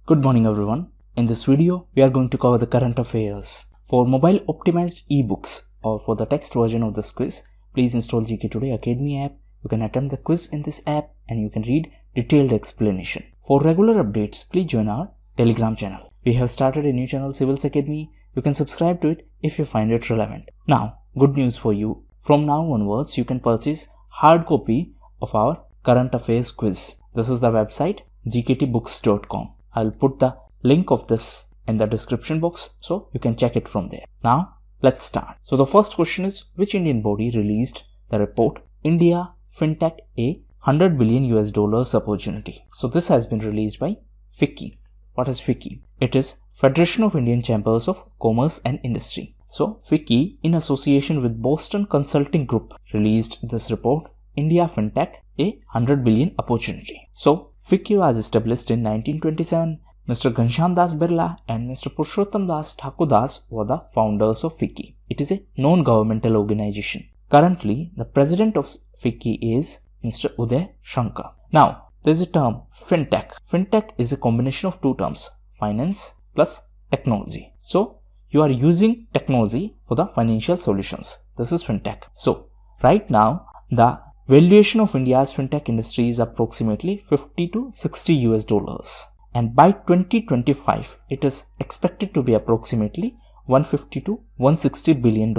Good morning everyone. In this video, we are going to cover the current affairs. For mobile optimized ebooks or for the text version of this quiz, please install GKToday Academy app. You can attempt the quiz in this app and you can read detailed explanation. For regular updates, please join our Telegram channel. We have started a new channel, Civils Academy. You can subscribe to it if you find it relevant. Now, good news for you. From now onwards, you can purchase hard copy of our current affairs quiz. This is the website gktbooks.com. I'll put the link of this in the description box so you can check it from there. Now let's start. So the first question is, which Indian body released the report India Fintech a $100 billion opportunity? So this has been released by FICCI. What is FICCI? It is Federation of Indian Chambers of Commerce and Industry. So FICCI in association with Boston Consulting Group released this report India Fintech a $100 billion opportunity. So FICCI was established in 1927. Mr. Ghanshyam Das Birla and Mr. Purushottam Das Thakur Das were the founders of FICCI. It is a non-governmental organization. Currently, the president of FICCI is Mr. Uday Shankar. Now, there is a term fintech. Fintech is a combination of two terms, finance plus technology. So, you are using technology for the financial solutions. This is fintech. So, right now, the valuation of India's fintech industry is approximately $50 to $60 and by 2025 it is expected to be approximately $150 to $160 billion.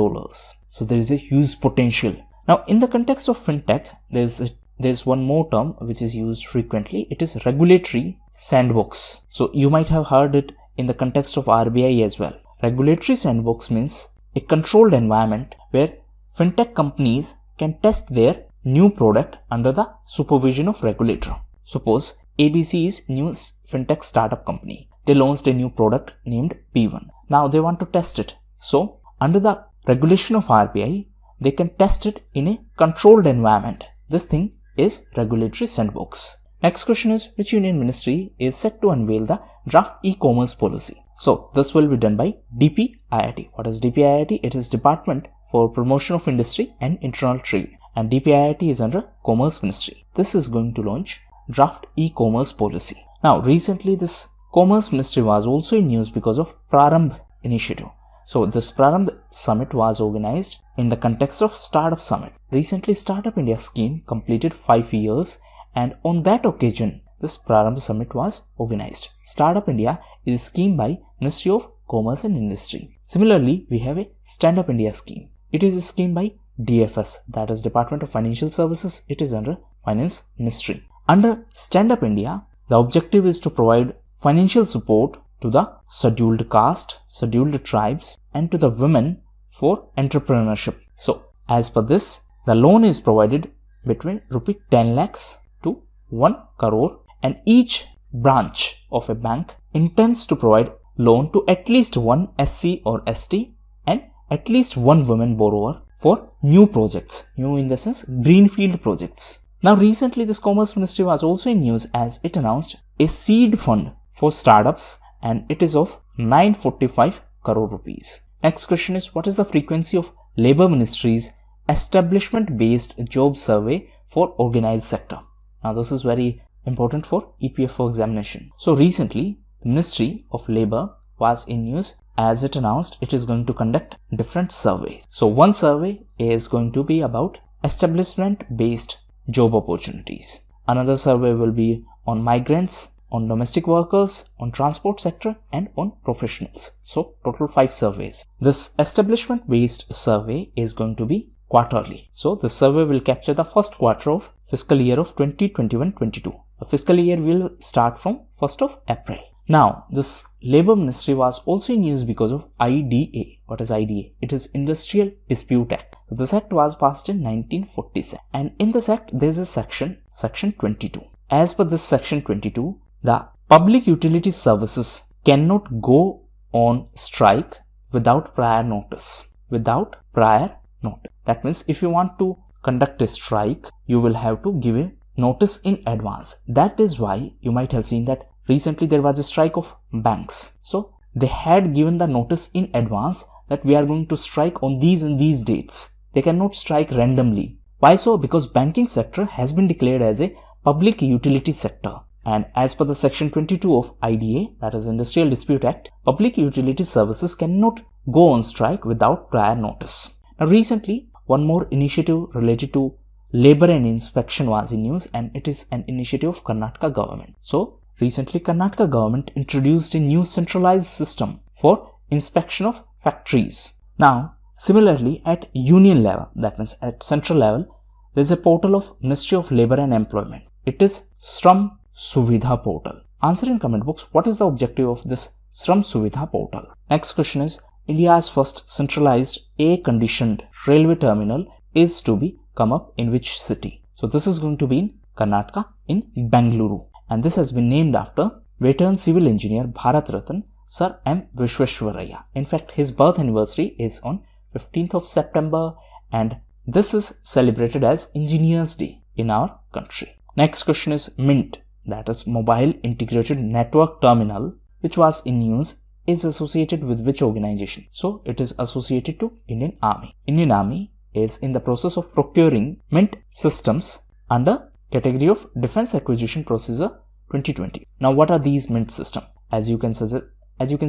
So there is a huge potential. Now in the context of fintech, there's one more term which is used frequently. It is regulatory sandbox. So you might have heard it in the context of RBI as well. Regulatory sandbox means a controlled environment where fintech companies can test their new product under the supervision of regulator. Suppose ABC is new fintech startup company. They launched a new product named P1. Now they want to test it. So under the regulation of RBI, they can test it in a controlled environment. This thing is regulatory sandbox. Next question is, which union ministry is set to unveil the draft e-commerce policy? So this will be done by DPIIT. What is DPIIT? It is Department for Promotion of Industry and Internal Trade. And DPIIT is under Commerce Ministry. This is going to launch draft e-commerce policy. Now recently this Commerce Ministry was also in news because of Prarambh initiative. So this Prarambh summit was organized in the context of Startup Summit. Recently Startup India scheme completed 5 years and on that occasion this Prarambh summit was organized. Startup India is a scheme by Ministry of Commerce and Industry. Similarly, we have a Stand Up India scheme. It is a scheme by DFS, that is Department of Financial Services. It is under Finance Ministry. Under Stand Up India, the objective is to provide financial support to the scheduled caste, scheduled tribes and to the women for entrepreneurship. So as per this, the loan is provided between rupee 10 lakhs to 1 crore and each branch of a bank intends to provide loan to at least one SC or ST and at least one woman borrower for new projects, new in the sense greenfield projects. Now recently this Commerce Ministry was also in news as it announced a seed fund for startups and it is of 945 crore rupees. Next question is, what is the frequency of Labour Ministry's establishment based job survey for organized sector? Now this is very important for EPFO examination. So recently the Ministry of Labour was in news as it announced it is going to conduct different surveys. So one survey is going to be about establishment based job opportunities. Another survey will be on migrants, on domestic workers, on transport sector and on professionals. So total 5 surveys. This establishment based survey is going to be quarterly. So the survey will capture the first quarter of fiscal year of 2021-22. The fiscal year will start from 1st of April. Now, this Labour Ministry was also in news because of IDA. What is IDA? It is Industrial Dispute Act. This act was passed in 1947. And in this act, there is a section 22. As per this section 22, the public utility services cannot go on strike without prior notice. Without prior notice. That means if you want to conduct a strike, you will have to give a notice in advance. That is why you might have seen that recently there was a strike of banks. So they had given the notice in advance that we are going to strike on these and these dates. They cannot strike randomly. Why so? Because banking sector has been declared as a public utility sector. And as per the Section 22 of IDA, that is Industrial Dispute Act, public utility services cannot go on strike without prior notice. Now recently, one more initiative related to labor and inspection was in news, and it is an initiative of Karnataka government. So recently Karnataka government introduced a new centralized system for inspection of factories. Now similarly at union level, that means at central level, there is a portal of Ministry of Labor and Employment. It is Shram Suvidha portal. Answer in comment box, what is the objective of this Shram Suvidha portal? Next question is, India's first centralized air-conditioned railway terminal is to be come up in which city? So this is going to be in Karnataka, in Bengaluru, and this has been named after veteran civil engineer Bharat Ratan Sir M. Vishweshwaraya. In fact, his birth anniversary is on 15th of September, and this is celebrated as Engineers Day in our country. Next question is MINT, that is Mobile Integrated Network Terminal, which was in news, is associated with which organization? So it is associated to Indian Army. Indian Army is in the process of procuring MINT systems under category of Defense Acquisition Procedure 2020. Now what are these MINT systems? As you can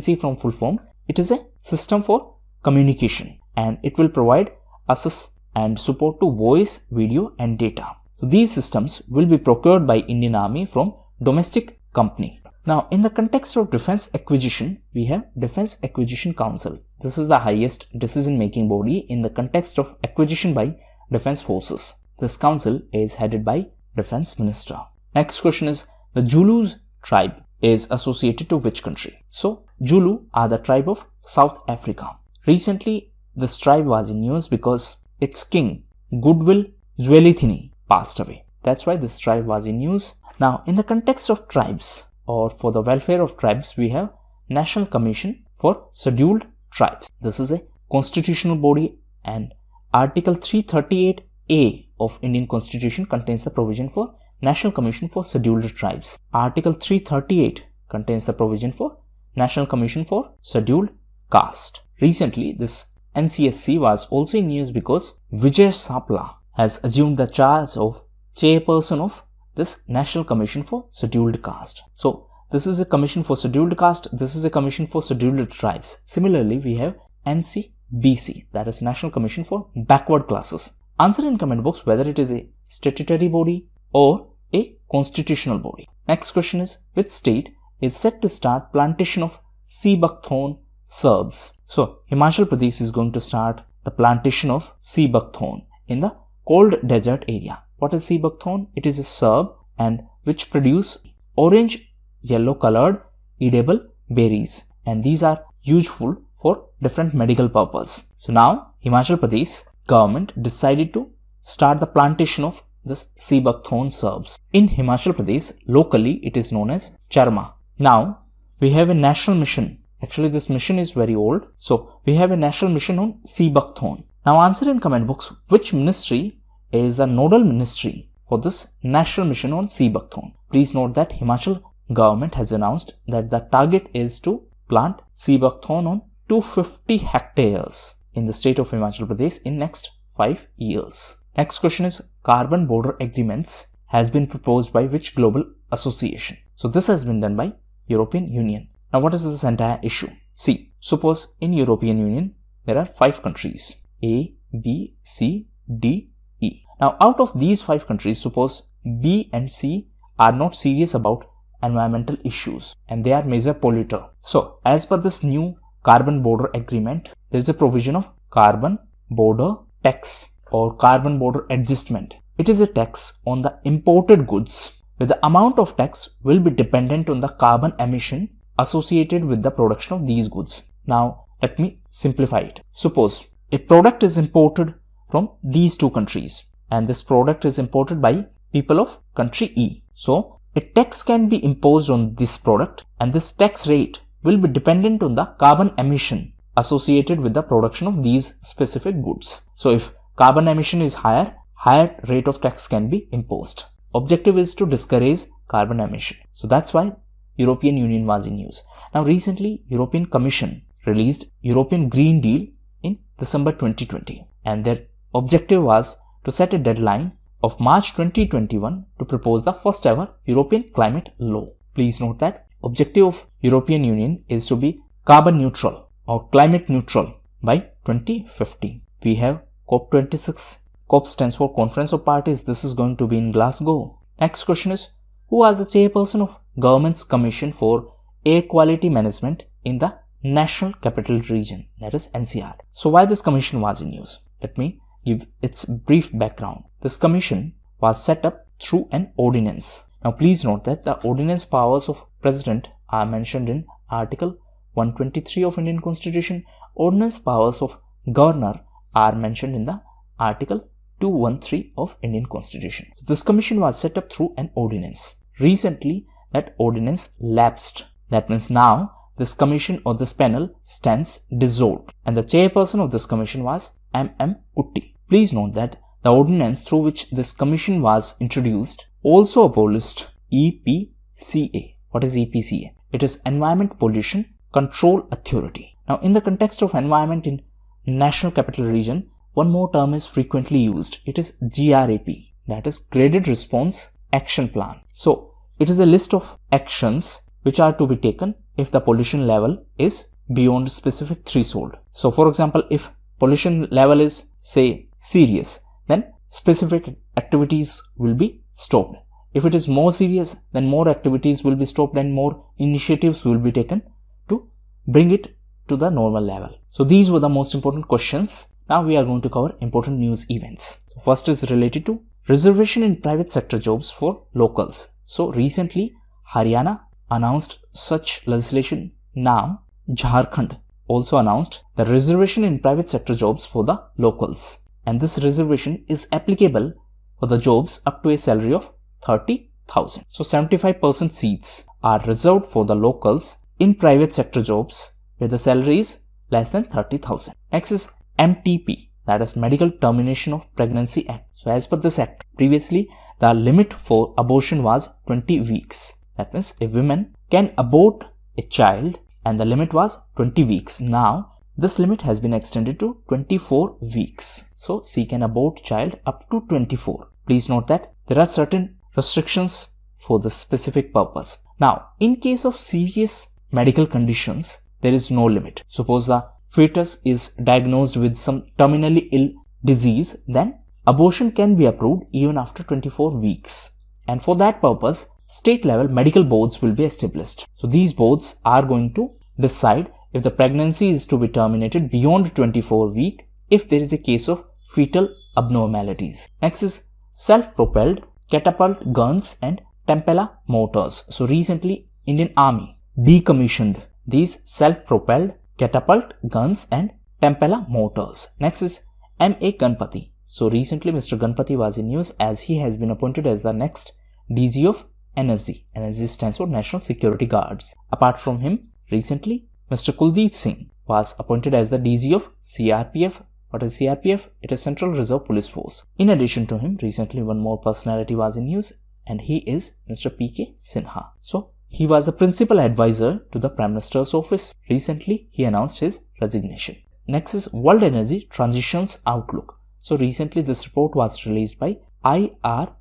see from full form, it is a system for communication, and it will provide access and support to voice, video and data. So these systems will be procured by Indian Army from domestic company. Now in the context of defense acquisition, we have Defense Acquisition Council. This is the highest decision making body in the context of acquisition by defense forces. This council is headed by Defense Minister. Next question is, the Zulus tribe is associated to which country? So Zulu are the tribe of South Africa. Recently this tribe was in news because its king Goodwill Zwelithini passed away. That's why this tribe was in news. Now in the context of tribes, or for the welfare of tribes, we have National Commission for Scheduled Tribes. This is a constitutional body, and Article 338A of Indian Constitution contains the provision for National Commission for Scheduled Tribes. Article 338 contains the provision for National Commission for Scheduled Caste. Recently, this NCSC was also in news because Vijay Sapla has assumed the charge of chairperson of this National Commission for Scheduled Caste. So this is a commission for scheduled caste, this is a commission for scheduled tribes. Similarly, we have NCBC, that is National Commission for Backward Classes. Answer in comment box whether it is a statutory body or a constitutional body. Next question is, which state is set to start plantation of sea buckthorn shrubs? So Himachal Pradesh is going to start the plantation of sea buckthorn in the cold desert area. What is sea buckthorn? It is a shrub and which produce orange yellow colored edible berries, and these are useful for different medical purpose. So now Himachal Pradesh government decided to start the plantation of this sea buckthorn shrubs. In Himachal Pradesh, locally it is known as charma. Now we have a national mission. Actually this mission is very old. So we have a national mission on sea buckthorn. Now answer in comment box, which ministry is the nodal ministry for this national mission on sea buckthorn? Please note that Himachal government has announced that the target is to plant sea buckthorn on 250 hectares in the state of Himachal Pradesh in next 5 years. Next question is, carbon border agreements has been proposed by which global association? So this has been done by European Union. Now what is this entire issue? See, suppose in European Union there are 5 countries, A, B, C, D, E. Now out of these 5 countries, suppose B and C are not serious about environmental issues and they are major polluter. So as per this new carbon border agreement, there is a provision of carbon border tax or carbon border adjustment. It is a tax on the imported goods, where the amount of tax will be dependent on the carbon emission associated with the production of these goods. Now let me simplify it. Suppose a product is imported from these 2 countries and this product is imported by people of country E. So a tax can be imposed on this product, and this tax rate will be dependent on the carbon emission associated with the production of these specific goods. So if carbon emission is higher rate of tax can be imposed. Objective is to discourage carbon emission. So that's why European Union was in news. Now recently European Commission released European Green Deal in December 2020, and their objective was to set a deadline of March 2021 to propose the first ever European climate law. Please note that objective of European Union is to be carbon neutral or climate neutral by 2050. We have COP26. COP stands for Conference of Parties. This is going to be in Glasgow. Next question is, who was the chairperson of Government's Commission for Air Quality Management in the National Capital Region, that is NCR. So why this commission was in news? Let me give its brief background. This commission was set up through an ordinance. Now please note that the ordinance powers of President are mentioned in Article 123 of Indian Constitution. Ordinance powers of Governor are mentioned in the Article 213 of Indian Constitution. So this commission was set up through an ordinance. Recently, that ordinance lapsed. That means now this commission or this panel stands dissolved, and the chairperson of this commission was M.M. Kutti. Please note that the ordinance through which this commission was introduced also abolished EPCA. What is EPCA? It is Environment Pollution Control Authority. Now, in the context of environment in National Capital Region, one more term is frequently used. It is GRAP, that is Graded Response Action Plan. So, it is a list of actions which are to be taken if the pollution level is beyond a specific threshold. So, for example, if pollution level is, say, serious, then specific activities will be stopped. If it is more serious, then more activities will be stopped and more initiatives will be taken to bring it to the normal level. So, these were the most important questions. Now, we are going to cover important news events. So, first is related to reservation in private sector jobs for locals. So, recently, Haryana announced such legislation. Now, Jharkhand also announced the reservation in private sector jobs for the locals. And this reservation is applicable for the jobs up to a salary of 30,000. So, 75% seats are reserved for the locals in private sector jobs where the salary is less than 30,000. Next is MTP, that is Medical Termination of Pregnancy Act. So, as per this act, previously the limit for abortion was 20 weeks. That means a woman can abort a child and the limit was 20 weeks. Now, this limit has been extended to 24 weeks. So, she can abort child up to 24. Please note that there are certain restrictions for this specific purpose. Now, in case of serious medical conditions, there is no limit. Suppose the fetus is diagnosed with some terminally ill disease, then abortion can be approved even after 24 weeks. And for that purpose, state level medical boards will be established. So, these boards are going to decide if the pregnancy is to be terminated beyond 24 weeks if there is a case of fetal abnormalities. Next is self-propelled catapult guns and Tempella motors. So, recently Indian Army decommissioned these self-propelled catapult guns and Tempella motors. Next is M.A. Ganpati. So, recently Mr. Ganpati was in news as he has been appointed as the next DG of NSG. NSG stands for National Security Guards. Apart from him, recently Mr. Kuldeep Singh was appointed as the DG of CRPF. What is CRPF? It is Central Reserve Police Force. In addition to him, recently one more personality was in news and he is Mr. P.K. Sinha. So, he was the principal advisor to the Prime Minister's office. Recently, he announced his resignation. Next is World Energy Transitions Outlook. So, recently this report was released by IRENA.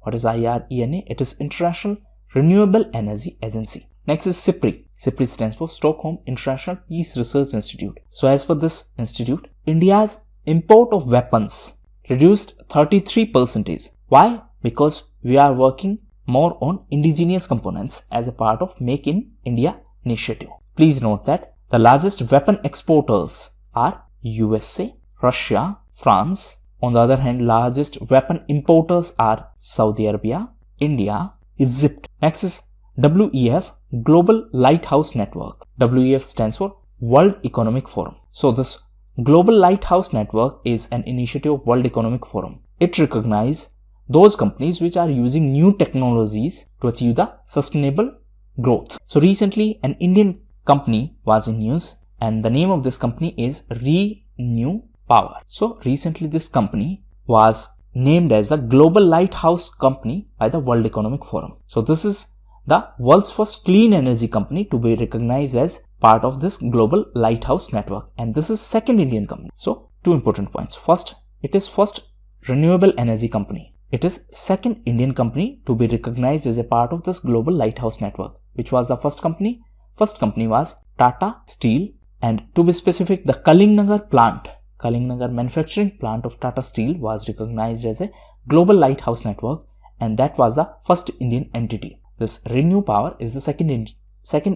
What is IRENA? It is International Renewable Energy Agency. Next is SIPRI. SIPRI stands for Stockholm International Peace Research Institute. So, as per this institute, India's import of weapons reduced 33%. Why? Because we are working more on indigenous components as a part of Make in India initiative. Please note that the largest weapon exporters are USA, Russia, France. On the other hand, largest weapon importers are Saudi Arabia, India, Egypt. Next is WEF, Global Lighthouse Network. WEF stands for World Economic Forum. So, this Global Lighthouse Network is an initiative of World Economic Forum. It recognizes those companies which are using new technologies to achieve the sustainable growth. So, recently an Indian company was in news and the name of this company is Renew Power. So, recently this company was named as the Global Lighthouse Company by the World Economic Forum. So, this is the world's first clean energy company to be recognized as part of this Global Lighthouse Network, and this is second Indian company. So, two important points. First, it is first renewable energy company. It is second Indian company to be recognized as a part of this global lighthouse network. Which was the first company? First company was Tata Steel, and to be specific, the Kalingnagar manufacturing plant of Tata Steel was recognized as a global lighthouse network, and that was the first Indian entity. This Renew Power is the second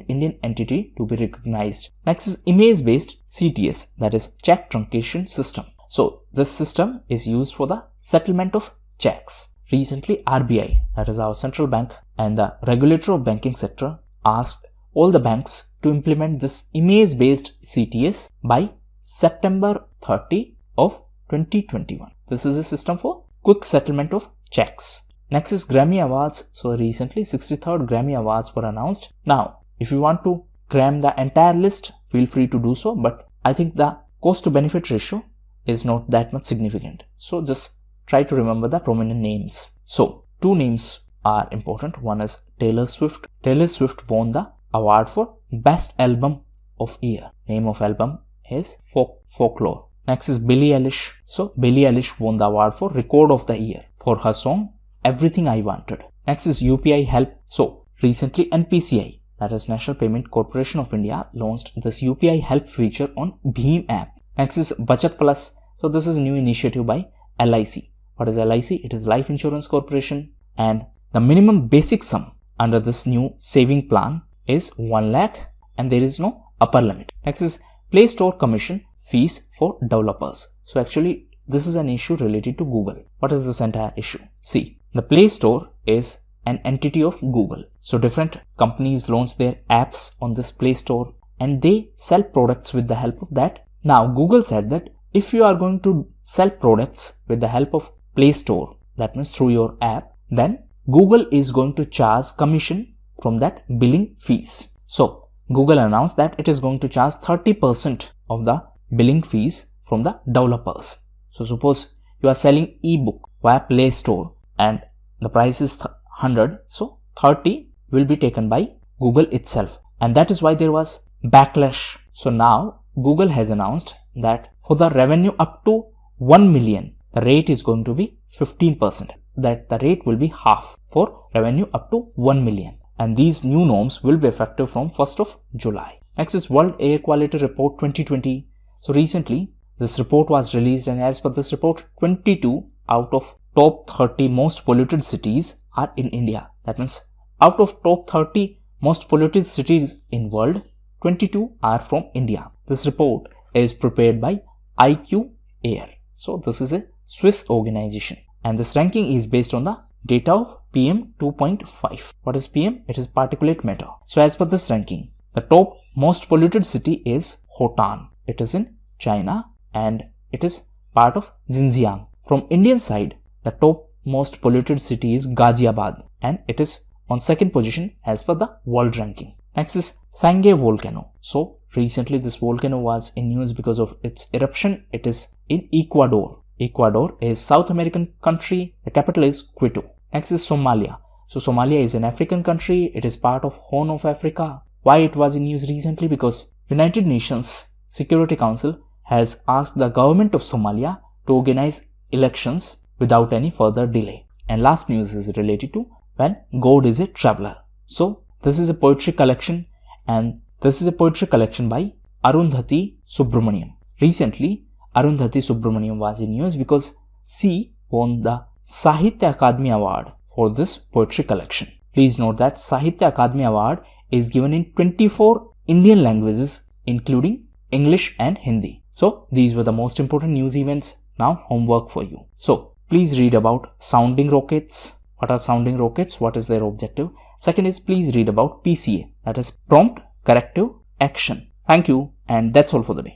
Indian entity to be recognized. Next is image-based CTS, that is check truncation system. So this system is used for the settlement of checks. Recently, RBI, that is our central bank, and the regulator of banking sector asked all the banks to implement this image-based CTS by September 30 of 2021. This is a system for quick settlement of checks. Next is Grammy Awards. So recently 63rd Grammy Awards were announced. Now, if you want to cram the entire list, feel free to do so, but I think the cost to benefit ratio is not that much significant. So just try to remember the prominent names. So two names are important. One is Taylor Swift. Taylor Swift won the award for Best Album of Year. Name of album is Folklore. Next is Billie Eilish. So Billie Eilish won the award for Record of the Year for her song Everything I Wanted. Next is UPI Help. So recently NPCI, that is National Payment Corporation of India, launched this UPI Help feature on Bheem app. Next is Bachat Plus. So this is a new initiative by LIC. What is LIC? It is Life Insurance Corporation, and the minimum basic sum under this new saving plan is 1 lakh, and there is no upper limit. Next is Play Store commission fees for developers. So actually this is an issue related to Google. What is this entire issue? See, the Play Store is an entity of Google. So different companies launch their apps on this Play Store and they sell products with the help of that. Now Google said that if you are going to sell products with the help of Play Store, that means through your app, then Google is going to charge commission from that billing fees. So Google announced that it is going to charge 30% of the billing fees from the developers. So suppose you are selling ebook via Play Store and the price is 100, so 30 will be taken by Google itself, and that is why there was backlash. So now Google has announced that for the revenue up to 1 million, the rate is going to be 15%. That the rate will be half for revenue up to 1 million. And these new norms will be effective from 1st of July. Next is World Air Quality Report 2020. So recently, this report was released, and as per this report, 22 out of top 30 most polluted cities are in India. That means out of top 30 most polluted cities in world, 22 are from India. This report is prepared by IQ Air. So this is a Swiss organization, and this ranking is based on the data of PM 2.5. What is PM? It is particulate matter. So as per this ranking, the top most polluted city is Hotan. It is in China and it is part of Xinjiang. From Indian side, the top most polluted city is Ghaziabad and it is on second position as per the world ranking. Next is Sangay volcano. So recently this volcano was in news because of its eruption. It is in Ecuador. Ecuador is South American country. The capital is Quito. Next is Somalia. So Somalia is an African country. It is part of Horn of Africa. Why it was in news recently? Because United Nations Security Council has asked the government of Somalia to organize elections without any further delay. And last news is related to When God is a Traveler. So this is a poetry collection, and this is a poetry collection by Arundhati Subramaniam. Recently, Arundhati Subramaniam was in news because she won the Sahitya Akademi Award for this poetry collection. Please note that Sahitya Akademi Award is given in 24 Indian languages including English and Hindi. So these were the most important news events. Now homework for you. So please read about sounding rockets. What are sounding rockets? What is their objective? Second is please read about PCA, that is prompt corrective action. Thank you, and that's all for the day.